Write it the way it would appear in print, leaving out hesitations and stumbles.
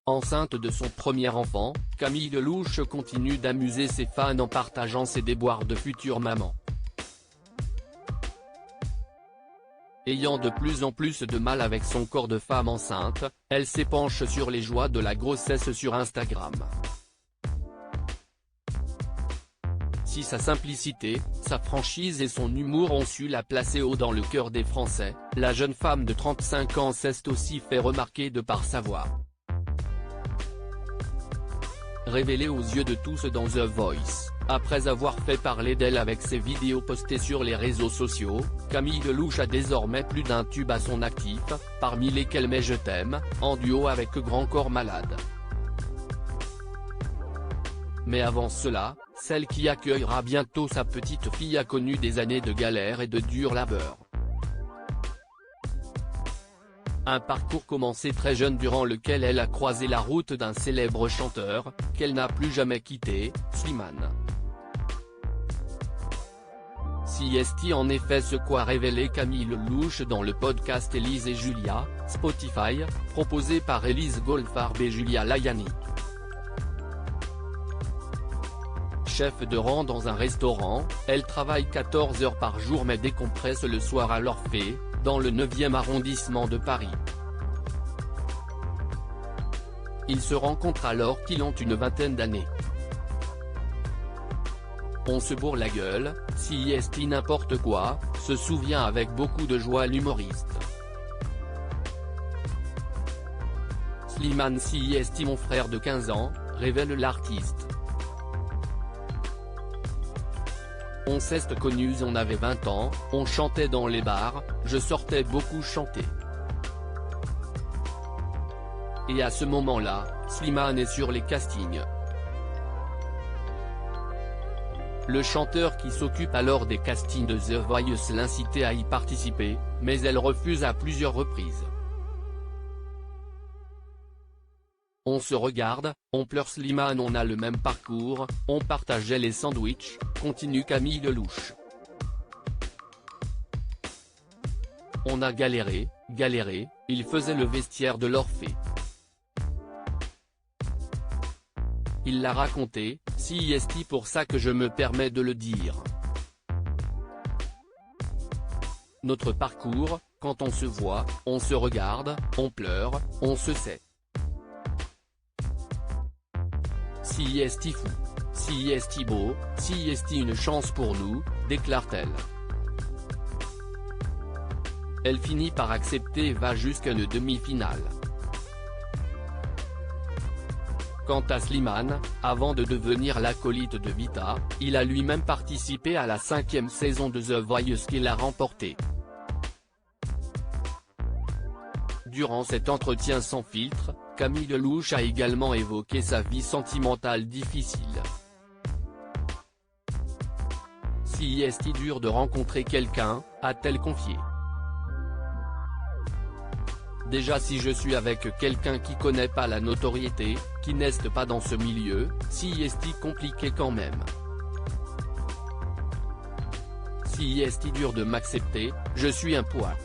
Enceinte de son premier enfant, Camille Lelouch continue d'amuser ses fans en partageant ses déboires de future maman. Ayant de plus en plus de mal avec son corps de femme enceinte, elle s'épanche sur les joies de la grossesse sur Instagram. Si sa simplicité, sa franchise et son humour ont su la placer haut dans le cœur des Français, la jeune femme de 35 ans s'est aussi fait remarquer de par sa voix. Révélée aux yeux de tous dans The Voice, après avoir fait parler d'elle avec ses vidéos postées sur les réseaux sociaux, Camille Lelouch a désormais plus d'un tube à son actif, parmi lesquels Mais je t'aime, en duo avec Grand Corps Malade. Mais avant cela, celle qui accueillera bientôt sa petite fille a connu des années de galère et de dur labeur. Un parcours commencé très jeune durant lequel elle a croisé la route d'un célèbre chanteur, qu'elle n'a plus jamais quitté, Slimane. CST en effet ce qu'a révélé Camille Lelouch dans le podcast Élise et Julia, Spotify, proposé par Élise Goldfarb et Julia Layani. Chef de rang dans un restaurant, elle travaille 14 heures par jour mais décompresse le soir à l'Orphée, dans le 9e arrondissement de Paris. Ils se rencontrent alors qu'ils ont une vingtaine d'années. On se bourre la gueule, CST n'importe quoi, se souvient avec beaucoup de joie l'humoriste. Slimane CST mon frère de 15 ans, révèle l'artiste. On s'est connus on avait 20 ans, on chantait dans les bars, je sortais beaucoup chanter. Et à ce moment-là, Slimane est sur les castings. Le chanteur qui s'occupe alors des castings de The Voice l'incitait à y participer, mais elle refuse à plusieurs reprises. On se regarde, on pleure Slimane on a le même parcours, on partageait les sandwichs, continue Camille Lelouch. On a galéré, il faisait le vestiaire de l'Orphée. Il l'a raconté, CST pour ça que je me permets de le dire. Notre parcours, quand on se voit, on se regarde, on pleure, on se sait. CST fou, CST beau, CST une chance pour nous, déclare-t-elle. Elle finit par accepter et va jusqu'à une demi-finale. Quant à Slimane, avant de devenir l'acolyte de Vita, il a lui-même participé à la 5e saison de The Voice qu'il a remportée. Durant cet entretien sans filtre, Camille Lelouch a également évoqué sa vie sentimentale difficile. Si est-il dur de rencontrer quelqu'un, a-t-elle confié. Déjà si je suis avec quelqu'un qui connaît pas la notoriété, qui n'est pas dans ce milieu, si est-il compliqué quand même. Si est-il dur de m'accepter, je suis un poids.